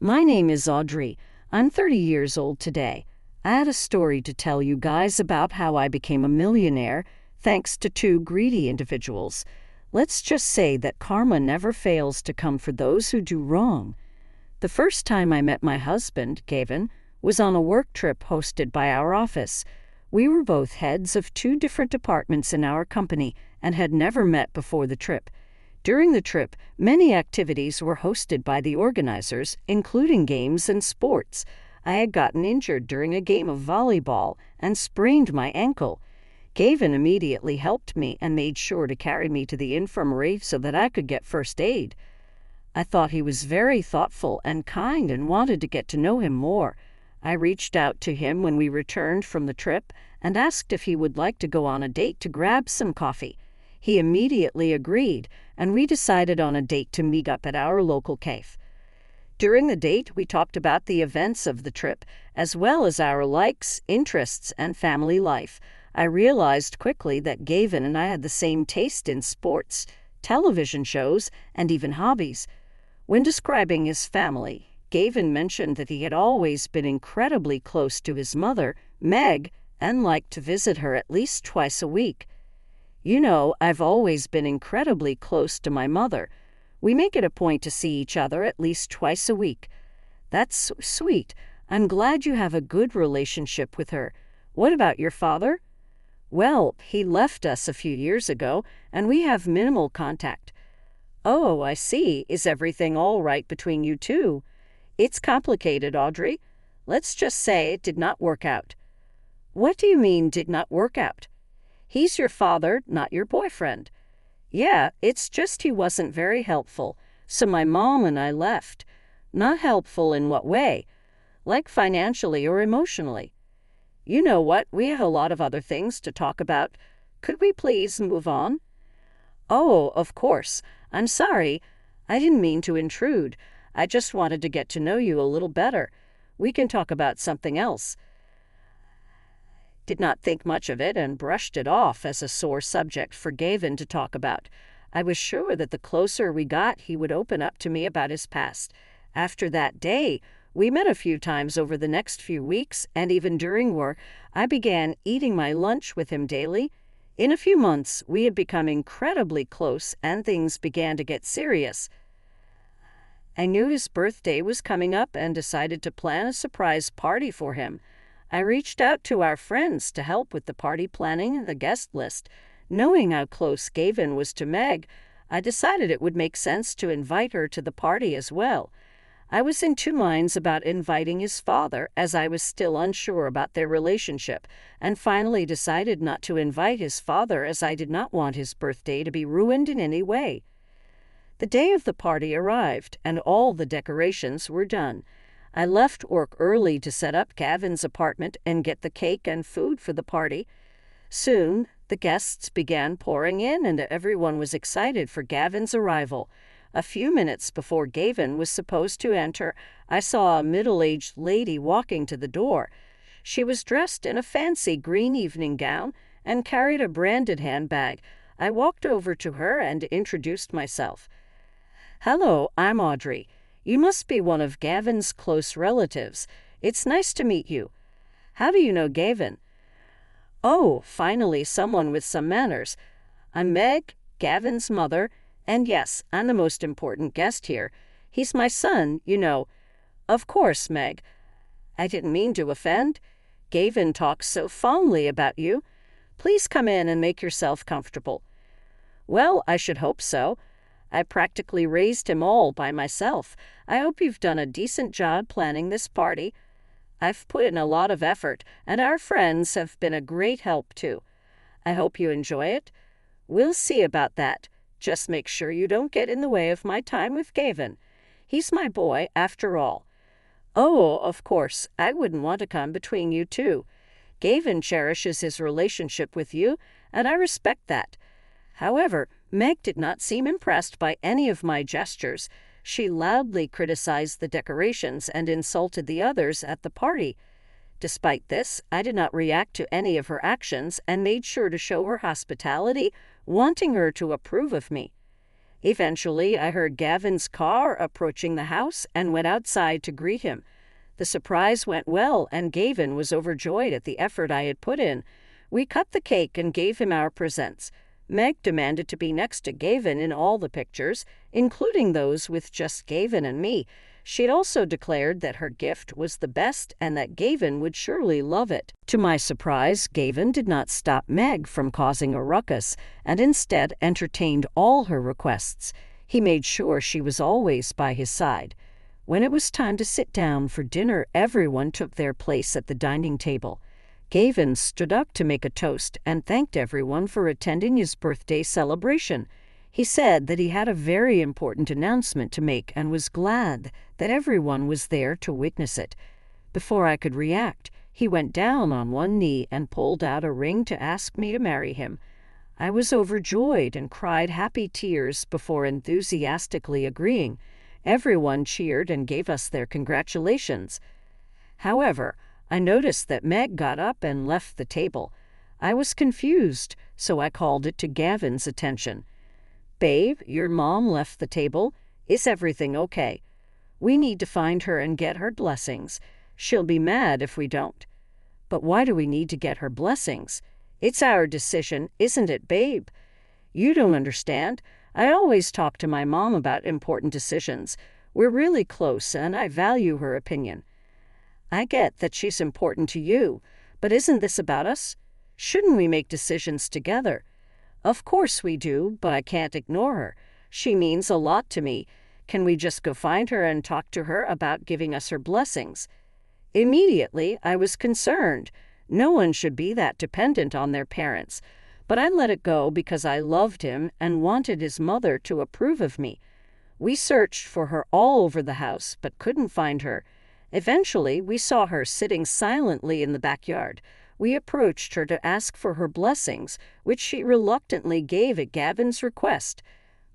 My name is Audrey. I'm 30 years old today. I had a story to tell you guys about how I became a millionaire thanks to two greedy individuals. Let's just say that karma never fails to come for those who do wrong. The first time I met my husband, Gavin, was on a work trip hosted by our office. We were both heads of two different departments in our company and had never met before the trip. During the trip, many activities were hosted by the organizers, including games and sports. I had gotten injured during a game of volleyball and sprained my ankle. Gavin immediately helped me and made sure to carry me to the infirmary so that I could get first aid. I thought he was very thoughtful and kind and wanted to get to know him more. I reached out to him when we returned from the trip and asked if he would like to go on a date to grab some coffee. He immediately agreed, and we decided on a date to meet up at our local cafe. During the date, we talked about the events of the trip, as well as our likes, interests, and family life. I realized quickly that Gavin and I had the same taste in sports, television shows, and even hobbies. When describing his family, Gavin mentioned that he had always been incredibly close to his mother, Meg, and liked to visit her at least twice a week. You know, I've always been incredibly close to my mother. We make it a point to see each other at least twice a week. That's sweet. I'm glad you have a good relationship with her. What about your father? Well, he left us a few years ago, and we have minimal contact. Oh, I see. Is everything all right between you two? It's complicated, Audrey. Let's just say it did not work out. What do you mean, did not work out? He's your father, not your boyfriend. Yeah, it's just he wasn't very helpful, so my mom and I left. Not helpful in what way? Like financially or emotionally? You know what, we have a lot of other things to talk about. Could we please move on? Oh, of course. I'm sorry. I didn't mean to intrude. I just wanted to get to know you a little better. We can talk about something else. Did not think much of it and brushed it off as a sore subject for Gavin to talk about. I was sure that the closer we got, he would open up to me about his past. After that day, we met a few times over the next few weeks, and even during work, I began eating my lunch with him daily. In a few months, we had become incredibly close, and things began to get serious. I knew his birthday was coming up and decided to plan a surprise party for him. I reached out to our friends to help with the party planning and the guest list. Knowing how close Gavin was to Meg, I decided it would make sense to invite her to the party as well. I was in two minds about inviting his father, as I was still unsure about their relationship, and finally decided not to invite his father as I did not want his birthday to be ruined in any way. The day of the party arrived, and all the decorations were done. I left work early to set up Gavin's apartment and get the cake and food for the party. Soon, the guests began pouring in, and everyone was excited for Gavin's arrival. A few minutes before Gavin was supposed to enter, I saw a middle-aged lady walking to the door. She was dressed in a fancy green evening gown and carried a branded handbag. I walked over to her and introduced myself. Hello, I'm Audrey. You must be one of Gavin's close relatives. It's nice to meet you. How do you know Gavin? Oh, finally someone with some manners. I'm Meg, Gavin's mother, and yes, I'm the most important guest here. He's my son, you know. Of course, Meg. I didn't mean to offend. Gavin talks so fondly about you. Please come in and make yourself comfortable. Well, I should hope so. I practically raised him all by myself. I hope you've done a decent job planning this party. I've put in a lot of effort, and our friends have been a great help too. I hope you enjoy it. We'll see about that. Just make sure you don't get in the way of my time with Gavin. He's my boy, after all. Oh, of course, I wouldn't want to come between you two. Gavin cherishes his relationship with you, and I respect that. However, Meg did not seem impressed by any of my gestures. She loudly criticized the decorations and insulted the others at the party. Despite this, I did not react to any of her actions and made sure to show her hospitality, wanting her to approve of me. Eventually, I heard Gavin's car approaching the house and went outside to greet him. The surprise went well, and Gavin was overjoyed at the effort I had put in. We cut the cake and gave him our presents. Meg demanded to be next to Gavin in all the pictures, including those with just Gavin and me. She'd also declared that her gift was the best and that Gavin would surely love it. To my surprise, Gavin did not stop Meg from causing a ruckus, and instead entertained all her requests. He made sure she was always by his side. When it was time to sit down for dinner, everyone took their place at the dining table. Gavin stood up to make a toast and thanked everyone for attending his birthday celebration. He said that he had a very important announcement to make and was glad that everyone was there to witness it. Before I could react, he went down on one knee and pulled out a ring to ask me to marry him. I was overjoyed and cried happy tears before enthusiastically agreeing. Everyone cheered and gave us their congratulations. However, I noticed that Meg got up and left the table. I was confused, so I called it to Gavin's attention. "Babe, your mom left the table. Is everything okay? We need to find her and get her blessings. She'll be mad if we don't." "But why do we need to get her blessings? It's our decision, isn't it, babe?" "You don't understand. I always talk to my mom about important decisions. We're really close, and I value her opinion." "I get that she's important to you, but isn't this about us? Shouldn't we make decisions together?" "Of course we do, but I can't ignore her. She means a lot to me. Can we just go find her and talk to her about giving us her blessings?" Immediately, I was concerned. No one should be that dependent on their parents. But I let it go because I loved him and wanted his mother to approve of me. We searched for her all over the house, but couldn't find her. Eventually, we saw her sitting silently in the backyard. We approached her to ask for her blessings, which she reluctantly gave at Gavin's request.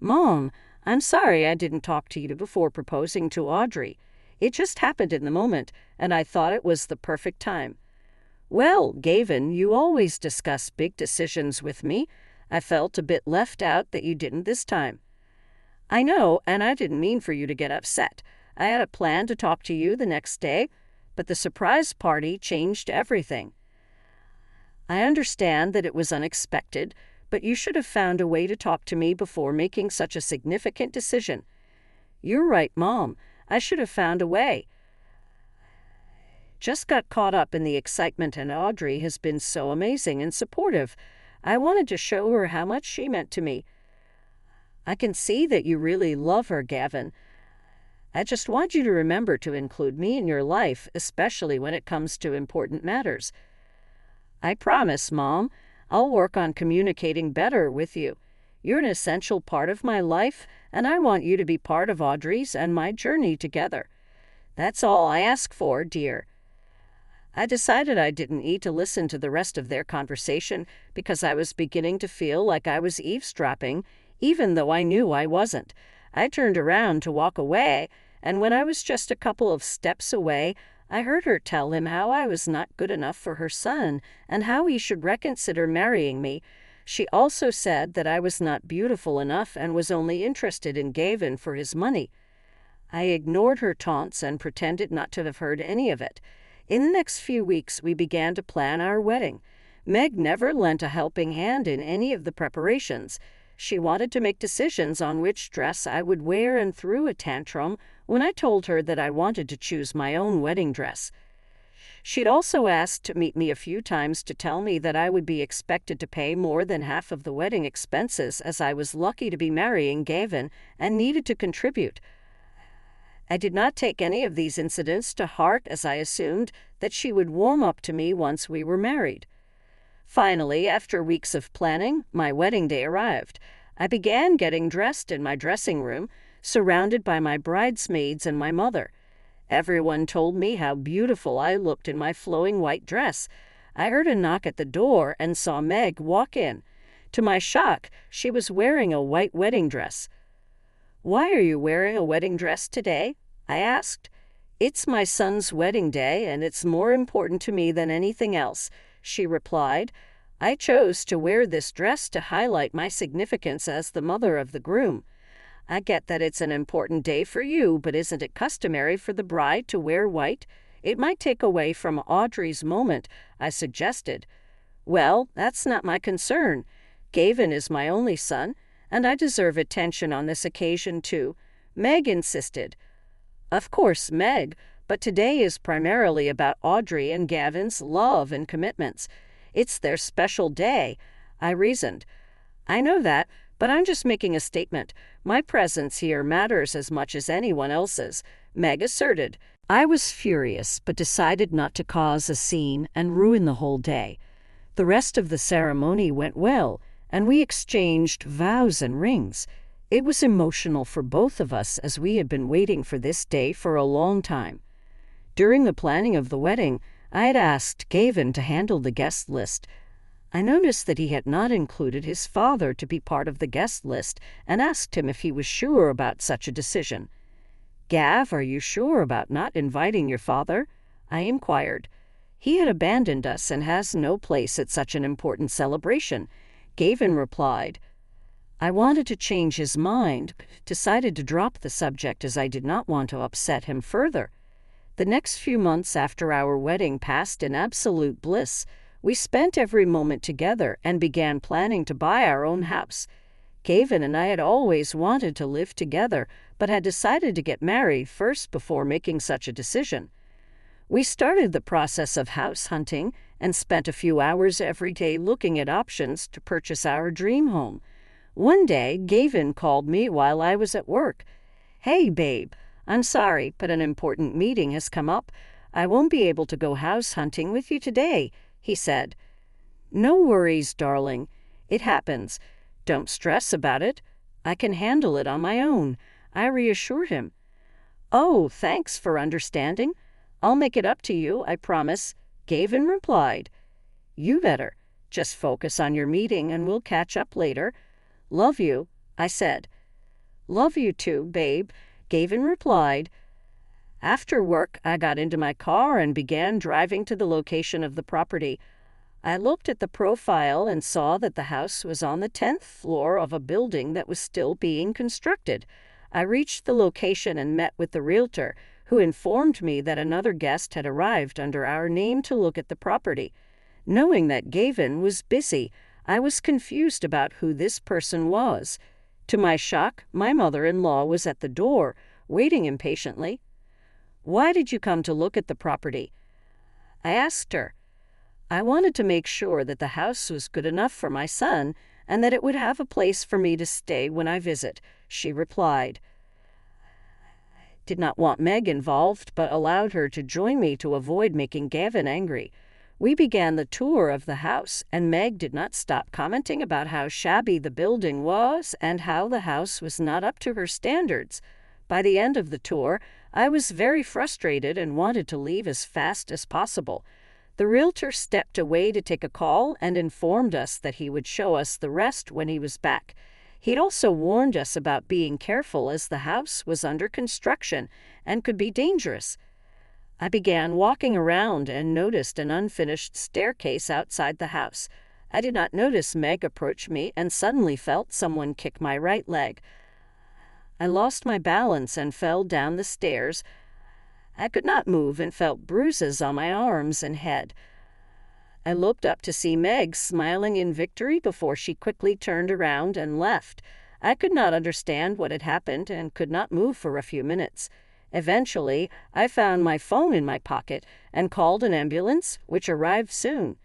"Mom, I'm sorry I didn't talk to you before proposing to Audrey. It just happened in the moment, and I thought it was the perfect time." "Well, Gavin, you always discuss big decisions with me. I felt a bit left out that you didn't this time." "I know, and I didn't mean for you to get upset. I had a plan to talk to you the next day, but the surprise party changed everything." "I understand that it was unexpected, but you should have found a way to talk to me before making such a significant decision." "You're right, Mom. I should have found a way. Just got caught up in the excitement, and Audrey has been so amazing and supportive. I wanted to show her how much she meant to me." "I can see that you really love her, Gavin. I just want you to remember to include me in your life, especially when it comes to important matters." "I promise, Mom. I'll work on communicating better with you. You're an essential part of my life, and I want you to be part of Audrey's and my journey together. That's all I ask for, dear." I decided I didn't need to listen to the rest of their conversation because I was beginning to feel like I was eavesdropping, even though I knew I wasn't. I turned around to walk away, and when I was just a couple of steps away, I heard her tell him how I was not good enough for her son and how he should reconsider marrying me. She also said that I was not beautiful enough and was only interested in Gavin for his money. I ignored her taunts and pretended not to have heard any of it. In the next few weeks, we began to plan our wedding. Meg never lent a helping hand in any of the preparations. She wanted to make decisions on which dress I would wear and threw a tantrum when I told her that I wanted to choose my own wedding dress. She'd also asked to meet me a few times to tell me that I would be expected to pay more than half of the wedding expenses, as I was lucky to be marrying Gavin and needed to contribute. I did not take any of these incidents to heart, as I assumed that she would warm up to me once we were married. Finally, after weeks of planning, my wedding day arrived. I began getting dressed in my dressing room, surrounded by my bridesmaids and my mother. Everyone told me how beautiful I looked in my flowing white dress. I heard a knock at the door and saw Meg walk in. To my shock, she was wearing a white wedding dress. "Why are you wearing a wedding dress today?" I asked. "It's my son's wedding day, and it's more important to me than anything else," she replied. "I chose to wear this dress to highlight my significance as the mother of the groom." I get that it's an important day for you, but isn't it customary for the bride to wear white? It might take away from Audrey's moment," I suggested. "Well, that's not my concern. Gavin is my only son, and I deserve attention on this occasion too," Meg insisted. "Of course, Meg, but today is primarily about Audrey and Gavin's love and commitments. It's their special day," I reasoned. "I know that, but I'm just making a statement. My presence here matters as much as anyone else's," Meg asserted. I was furious, but decided not to cause a scene and ruin the whole day. The rest of the ceremony went well, and we exchanged vows and rings. It was emotional for both of us as we had been waiting for this day for a long time. During the planning of the wedding, I had asked Gavin to handle the guest list. I noticed that he had not included his father to be part of the guest list and asked him if he was sure about such a decision. "Gav, are you sure about not inviting your father?" I inquired. "He had abandoned us and has no place at such an important celebration," Gavin replied. I wanted to change his mind, decided to drop the subject as I did not want to upset him further. The next few months after our wedding passed in absolute bliss. We spent every moment together and began planning to buy our own house. Gavin and I had always wanted to live together, but had decided to get married first before making such a decision. We started the process of house hunting and spent a few hours every day looking at options to purchase our dream home. One day, Gavin called me while I was at work. "Hey, babe, I'm sorry, but an important meeting has come up. I won't be able to go house hunting with you today," he said. "No worries, darling. It happens. Don't stress about it. I can handle it on my own," I reassured him. "Oh, thanks for understanding. I'll make it up to you, I promise," Gavin replied. "You better. Just focus on your meeting and we'll catch up later." "Love you," I said. "Love you too, babe," Gavin replied. After work, I got into my car and began driving to the location of the property. I looked at the profile and saw that the house was on the 10th floor of a building that was still being constructed. I reached the location and met with the realtor, who informed me that another guest had arrived under our name to look at the property. Knowing that Gavin was busy, I was confused about who this person was. To my shock, my mother-in-law was at the door, waiting impatiently. "Why did you come to look at the property?" I asked her. "I wanted to make sure that the house was good enough for my son and that it would have a place for me to stay when I visit," she replied. Did not want Meg involved, but allowed her to join me to avoid making Gavin angry. We began the tour of the house, and Meg did not stop commenting about how shabby the building was and how the house was not up to her standards. By the end of the tour, I was very frustrated and wanted to leave as fast as possible. The realtor stepped away to take a call and informed us that he would show us the rest when he was back. He'd also warned us about being careful as the house was under construction and could be dangerous. I began walking around and noticed an unfinished staircase outside the house. I did not notice Meg approach me and suddenly felt someone kick my right leg. I lost my balance and fell down the stairs. I could not move and felt bruises on my arms and head. I looked up to see Meg smiling in victory before she quickly turned around and left. I could not understand what had happened and could not move for a few minutes. Eventually, I found my phone in my pocket and called an ambulance, which arrived soon.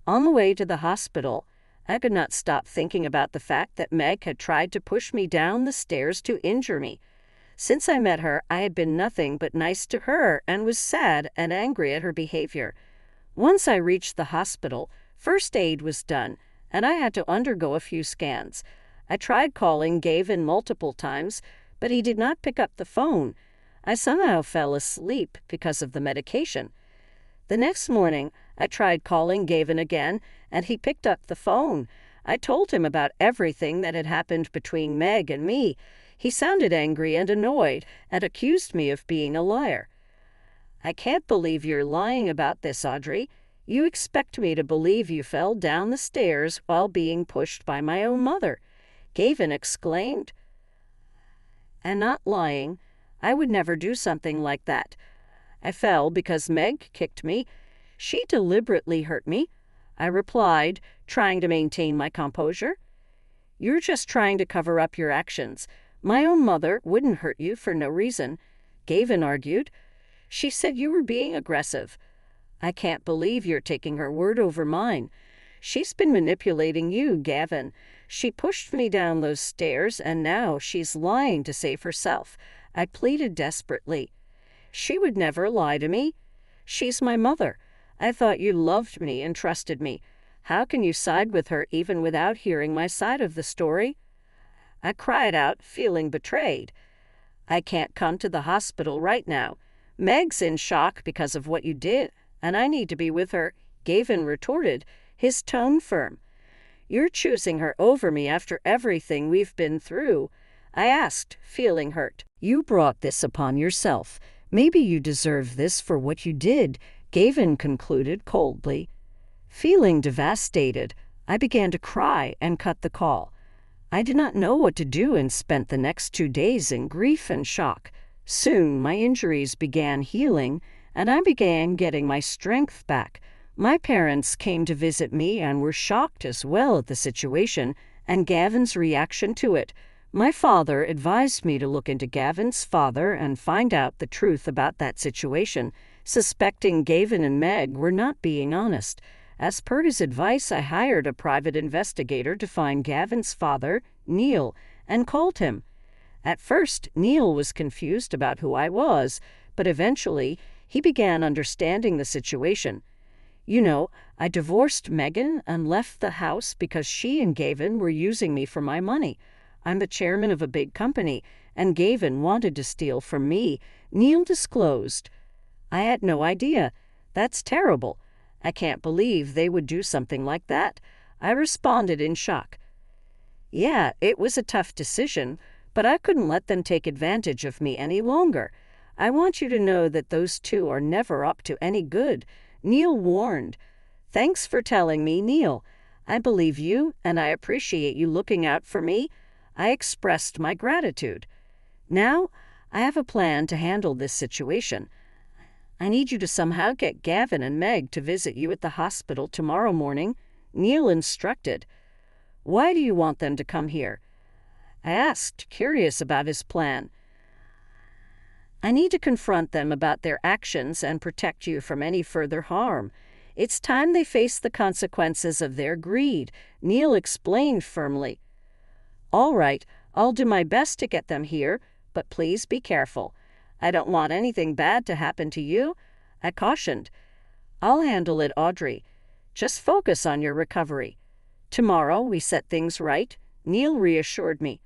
On the way to the hospital, I could not stop thinking about the fact that Meg had tried to push me down the stairs to injure me. Since I met her, I had been nothing but nice to her and was sad and angry at her behavior. Once I reached the hospital, first aid was done, and I had to undergo a few scans. I tried calling Gavin multiple times, but he did not pick up the phone. I somehow fell asleep because of the medication. The next morning, I tried calling Gavin again, and he picked up the phone. I told him about everything that had happened between Meg and me. He sounded angry and annoyed and accused me of being a liar. "I can't believe you're lying about this, Audrey. You expect me to believe you fell down the stairs while being pushed by my own mother," Gavin exclaimed. and not lying. I would never do something like that. I fell because Meg kicked me. She deliberately hurt me. I replied, trying to maintain my composure. You're just trying to cover up your actions. My own mother wouldn't hurt you for no reason, Gavin argued. She said you were being aggressive. I can't believe you're taking her word over mine. She's been manipulating you, Gavin. She pushed me down those stairs, and now she's lying to save herself. I pleaded desperately. She would never lie to me. She's my mother. I thought you loved me and trusted me. How can you side with her even without hearing my side of the story? I cried out, feeling betrayed. I can't come to the hospital right now. Meg's in shock because of what you did, and I need to be with her, Gavin retorted, his tone firm. You're choosing her over me after everything we've been through, I asked, feeling hurt. You brought this upon yourself. Maybe you deserve this for what you did, Gavin concluded coldly. Feeling devastated, I began to cry and cut the call. I did not know what to do and spent the next 2 days in grief and shock. Soon my injuries began healing, and I began getting my strength back. My parents came to visit me and were shocked as well at the situation and Gavin's reaction to it. My father advised me to look into Gavin's father and find out the truth about that situation, suspecting Gavin and Meg were not being honest. As per his advice, I hired a private investigator to find Gavin's father, Neil, and called him. At first, Neil was confused about who I was, but eventually he began understanding the situation. You know, I divorced Megan and left the house because she and Gavin were using me for my money. I'm the chairman of a big company, and Gavin wanted to steal from me, Neil disclosed. I had no idea. That's terrible. I can't believe they would do something like that. I responded in shock. Yeah, it was a tough decision, but I couldn't let them take advantage of me any longer. I want you to know that those two are never up to any good, Neil warned. Thanks for telling me, Neil. I believe you, and I appreciate you looking out for me. I expressed my gratitude. Now, I have a plan to handle this situation. I need you to somehow get Gavin and Meg to visit you at the hospital tomorrow morning, Neil instructed. Why do you want them to come here? I asked, curious about his plan. I need to confront them about their actions and protect you from any further harm. It's time they face the consequences of their greed, Neil explained firmly. All right, I'll do my best to get them here, but please be careful. I don't want anything bad to happen to you, I cautioned. I'll handle it, Audrey. Just focus on your recovery. Tomorrow we set things right, Neil reassured me.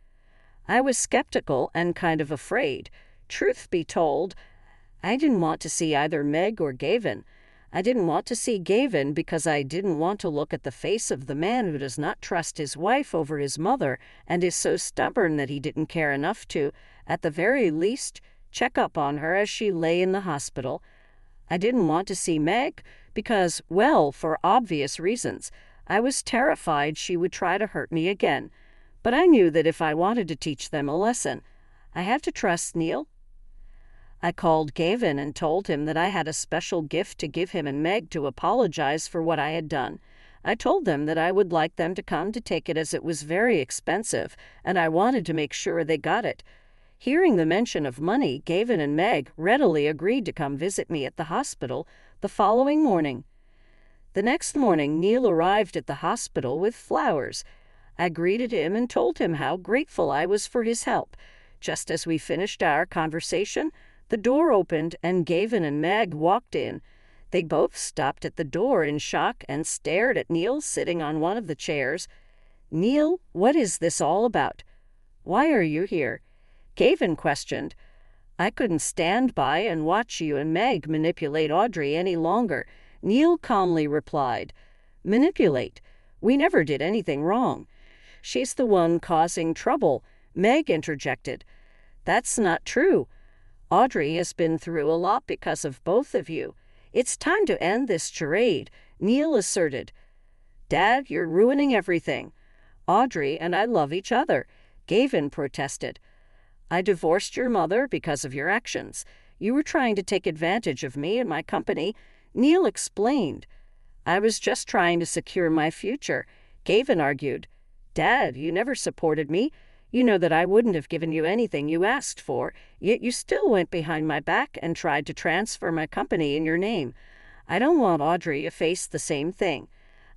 I was skeptical and kind of afraid. Truth be told, I didn't want to see either Meg or Gavin. I didn't want to see Gavin because I didn't want to look at the face of the man who does not trust his wife over his mother and is so stubborn that he didn't care enough to, at the very least, check up on her as she lay in the hospital. I didn't want to see Meg because, well, for obvious reasons, I was terrified she would try to hurt me again. But I knew that if I wanted to teach them a lesson, I had to trust Neil. I called Gavin and told him that I had a special gift to give him and Meg to apologize for what I had done. I told them that I would like them to come to take it as it was very expensive, and I wanted to make sure they got it. Hearing the mention of money, Gavin and Meg readily agreed to come visit me at the hospital the following morning. The next morning, Neil arrived at the hospital with flowers. I greeted him and told him how grateful I was for his help. Just as we finished our conversation, the door opened and Gavin and Meg walked in. They both stopped at the door in shock and stared at Neil sitting on one of the chairs. Neil, what is this all about? Why are you here? Gavin questioned. I couldn't stand by and watch you and Meg manipulate Audrey any longer, Neil calmly replied. Manipulate? We never did anything wrong. She's the one causing trouble, Meg interjected. That's not true. Audrey has been through a lot because of both of you. It's time to end this charade, Neil asserted. Dad, you're ruining everything. Audrey and I love each other, Gavin protested. I divorced your mother because of your actions. You were trying to take advantage of me and my company," Neil explained. "I was just trying to secure my future," Gavin argued. "Dad, you never supported me. You know that I wouldn't have given you anything you asked for, yet you still went behind my back and tried to transfer my company in your name. I don't want Audrey to face the same thing.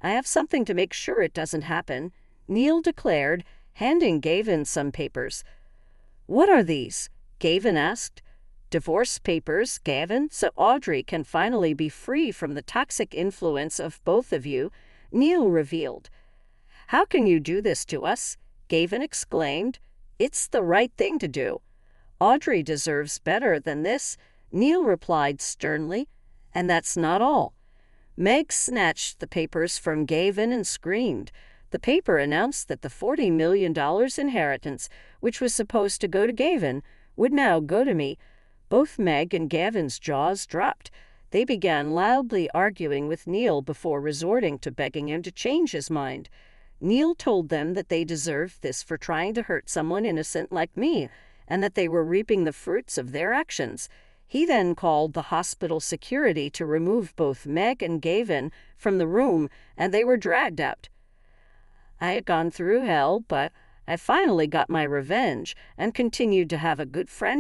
I have something to make sure it doesn't happen," Neil declared, handing Gavin some papers. "What are these?" Gavin asked. "Divorce papers, Gavin, so Audrey can finally be free from the toxic influence of both of you," Neil revealed. "How can you do this to us?" Gavin exclaimed. "It's the right thing to do. Audrey deserves better than this," Neil replied sternly. "And that's not all." Meg snatched the papers from Gavin and screamed. The paper announced that the $40 million inheritance, which was supposed to go to Gavin, would now go to me. Both Meg and Gavin's jaws dropped. They began loudly arguing with Neil before resorting to begging him to change his mind. Neil told them that they deserved this for trying to hurt someone innocent like me, and that they were reaping the fruits of their actions. He then called the hospital security to remove both Meg and Gavin from the room, and they were dragged out. "I had gone through hell, but I finally got my revenge and continued to have a good friendship